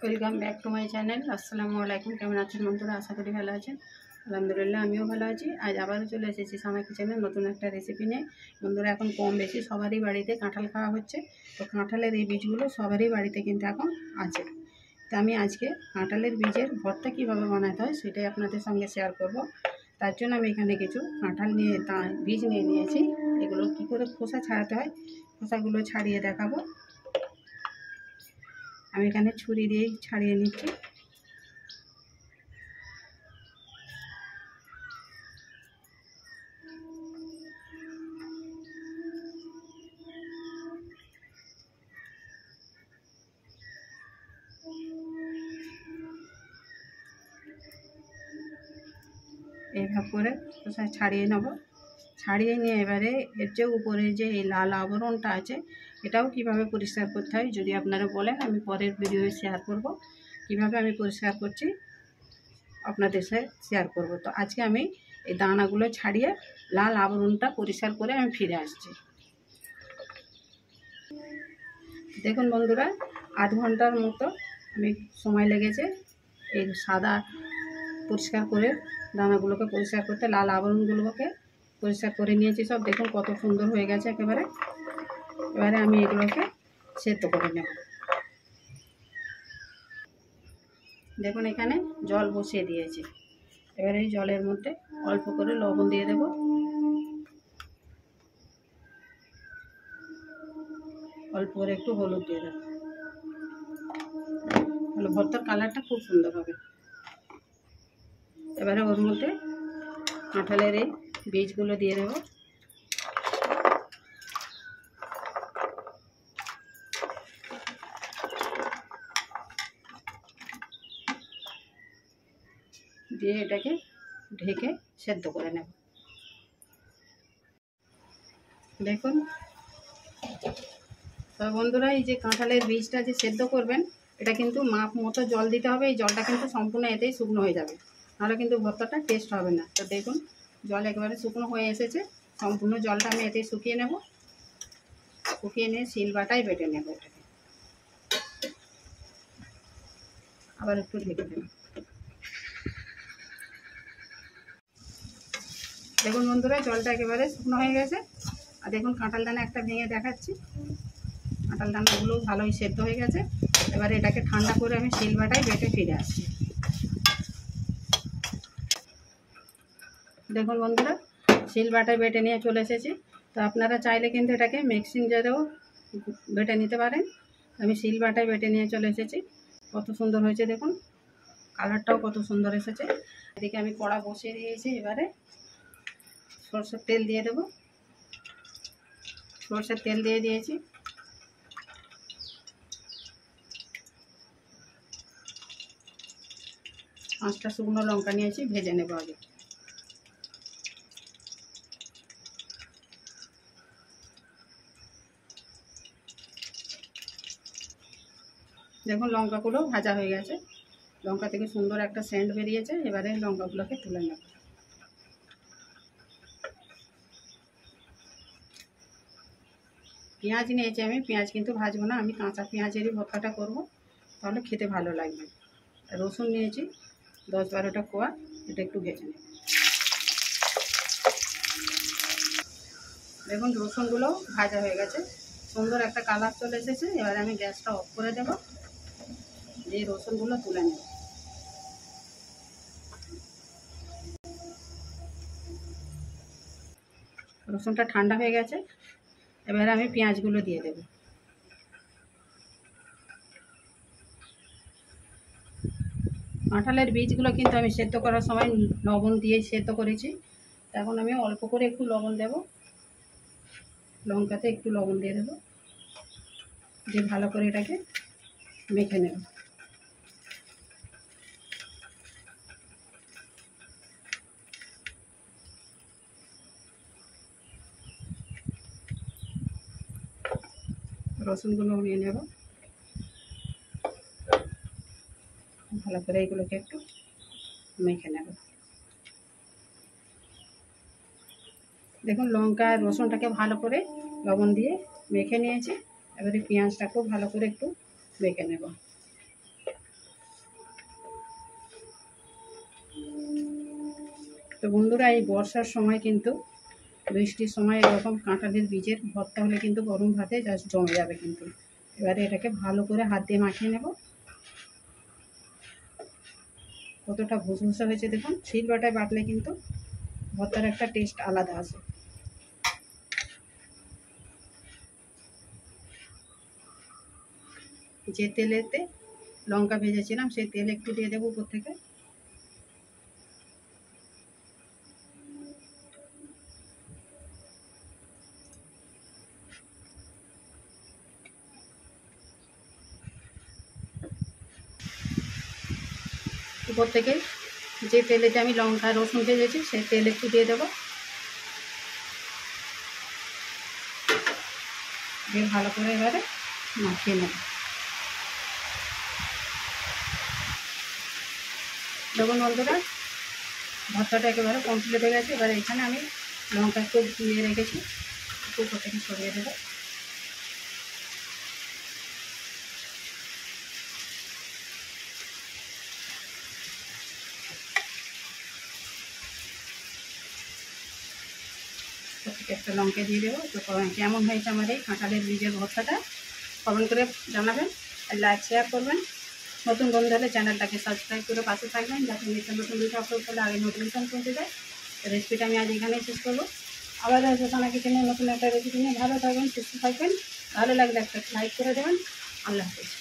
Welcome back to my channel. আসসালামু আলাইকুম। কেমন আছেন বন্ধুরা? আশা করি ভালো আছেন। আলহামদুলিল্লাহ আমিও ভালো আছি। আজ আবারও চলে এসেছি সামা কিচেনে নতুন একটা রেসিপি নিয়ে। বন্ধুরা, এখন কম বেশি সবারই বাড়িতে কাঁঠাল খাওয়া হচ্ছে। তো কাঁঠালের এই বীজগুলো সবারই বাড়িতে কিন্তু এখন আছে। তো আমি আজকে কাঁঠালের বীজের ভর্তা কীভাবে বানাতে হয় সেটাই আপনাদের সঙ্গে শেয়ার করব। তার জন্য আমি এখানে কিছু কাঁঠাল নিয়ে বীজ নিয়ে নিয়েছি। এগুলো কী করে খোসা ছাড়াতে হয় খোসাগুলো ছাড়িয়ে দেখাবো। আমি এখানে ছুরি দিয়েই ছাড়িয়ে নিচ্ছি। এইভাবে করে খোসা ছাড়িয়ে নেব। ছাড়িয়ে নিয়ে এবারে এর যে উপরে যে এই লাল আবরণটা আছে এটাও কিভাবে পরিষ্কার করতে হয় যদি আপনারা বলেন আমি পরের ভিডিওয়ে শেয়ার করব। কিভাবে আমি পরিষ্কার করছি আপনাদের সাথে শেয়ার করব। তো আজকে আমি এই দানাগুলো ছাড়িয়ে লাল আবরণটা পরিষ্কার করে আমি ফিরে আসছি। দেখুন বন্ধুরা, 8 ঘন্টার মতো আমি সময় লেগেছে এই সাদা পরিষ্কার করে দানাগুলোকে পরিষ্কার করতে। লাল আবরণগুলোকে পরিষ্কার করে নিয়েছি সব। দেখুন কত সুন্দর হয়ে গেছে একেবারে। এবারে আমি এগুলোকে সেদ্ধ করে নেব। দেখুন এখানে জল বসিয়ে দিয়েছি। এবারে এই জলের মধ্যে অল্প করে লবণ দিয়ে দেব। অল্প করে একটু হলুদ দিয়ে দেব। তাহলে ভর্তার কালারটা খুব সুন্দর হবে। এবারে ওর মধ্যে কাঁঠালের এই বীজগুলো দিয়ে দেব। দিয়ে এটাকে ঢেকে সেদ্ধ করে নেব। দেখুন তো বন্ধুরা, এই যে কাঁঠালের বীজটা যে সেদ্ধ করবেন এটা কিন্তু মাপ মতো জল দিতে হবে। এই জলটা কিন্তু সম্পূর্ণ এতেই শুকনো হয়ে যাবে, নাহলে কিন্তু ভর্তাটা টেস্ট হবে না। তো দেখুন জল একেবারে শুকনো হয়ে এসেছে। সম্পূর্ণ জলটা আমি এতেই শুকিয়ে নেব। শুকিয়ে নিয়ে শিলবাটায় বেটে নেব। এটাকে আবার একটু ঢেকে দেব। দেখুন বন্ধুরা, জলটা একেবারে শুকনো হয়ে গেছে। আর দেখুন কাঁঠাল দানা একটা ভেঙে দেখাচ্ছি। কাঁঠাল দানাগুলো ভালোই সেদ্ধ হয়ে গেছে। এবারে এটাকে ঠান্ডা করে আমি শিলবাটায় বেটে ফিরে আসছি। দেখুন বন্ধুরা, শিলবাটায় বেটে নিয়ে চলে এসেছি। তো আপনারা চাইলে কিন্তু এটাকে মিক্সিং জারেও বেটে নিতে পারেন। আমি শিলবাটায় বেটে নিয়ে চলে এসেছি। কত সুন্দর হয়েছে দেখুন, কালারটাও কত সুন্দর এসেছে। এদিকে আমি কড়া বসিয়ে দিয়েছি। এবারে সরষের তেল দিয়ে দেব। সরষের তেল দিয়ে দিয়েছি। পাঁচটা শুকনো লঙ্কা নিয়েছি, ভেজে নেব আগে। দেখুন লঙ্কাগুলো ভাজা হয়ে গেছে। লঙ্কা থেকে সুন্দর একটা সেন্ট বেরিয়েছে। এবারে লঙ্কাগুলোকে তুলে নেব। পেঁয়াজ নিয়েছি আমি। পেঁয়াজ কিন্তু ভাজবো না, আমি কাঁচা পেঁয়াজেরই ভর্তাটা করব, তাহলে খেতে ভালো লাগবে। রসুন নিয়েছি 10-12টা কোয়া, এটা একটু ভেজে নেব। দেখুন রসুনগুলো ভাজা হয়ে গেছে, সুন্দর একটা কালার চলে এসেছে। এবারে আমি গ্যাসটা অফ করে দেব, দিয়ে রসুনগুলো তুলে নেব। রসুনটা ঠান্ডা হয়ে গেছে। এবারে আমি পেঁয়াজগুলো দিয়ে দেব। কাঁঠালের বীজগুলো কিন্তু আমি সেদ্ধ করার সময় লবণ দিয়ে সেদ্ধ করেছি। এখন আমি অল্প করে একটু লবণ দেব। লঙ্কাতে একটু লবণ দিয়ে দেবো, দিয়ে ভালো করে এটাকে মেখে নেব। রসুনগুলো নিয়ে নেব, ভালো করে এগুলোকে একটু মেখে নেব। দেখুন লঙ্কা আর রসুনটাকে ভালো করে লবণ দিয়ে মেখে নিয়েছি। এবারে পেঁয়াজটাকেও ভালো করে একটু মেখে নেব। তো বন্ধুরা, এই বর্ষার সময় কিন্তু বৃষ্টির সময় এরকম কাঁঠালের বীজের ভর্তা হলে কিন্তু গরম ভাতে জাস্ট জমে যাবে কিন্তু। এবারে এটাকে ভালো করে হাত দিয়ে মাখিয়ে নেব। কতটা ভুসভুসা হয়েছে দেখুন। শিলবাটায় বাটলে কিন্তু ভর্তার একটা টেস্ট আলাদা আসে। যে তেলেতে লঙ্কা ভেজেছিলাম সেই তেল একটু দিয়ে দেবো উপর থেকে। উপর থেকে যে তেলেতে আমি লঙ্কা রসুন ভেজেছি সেই তেল একটু দিয়ে দেবো। দিয়ে ভালো করে এবারে মাখিয়ে নেব। দেখুন বন্ধুরা, ভর্তাটা একেবারে কমপ্লিট হয়ে গেছে। এবার এখানে আমি লঙ্কা একটু দিয়ে রেখেছি, একটু উপর থেকে সরিয়ে দেবো। একটা লঙ্কা দিয়ে দেবো। তো কেমন হয়েছে আমার এই কাঁঠালের বীজের ভর্তাটা কমেন্ট করে জানাবেন, আর লাইক শেয়ার করবেন। নতুন বন্ধু হলে চ্যানেলটাকে সাবস্ক্রাইব করে পাশে থাকবেন, যাতে নিত্য নতুন ভিডিও আপলোড করলে আগে নোটিফিকেশন পৌঁছে যায়। রেসিপিটা আমি আজ এখানেই শেষ করবো। আবার আসবো সানা কিচেনে নতুন একটা রেসিপি নিয়ে। ভালো থাকবেন, সুস্থ থাকবেন। ভালো লাগলে একটা লাইক করে দেবেন। আল্লাহ হাফেজ।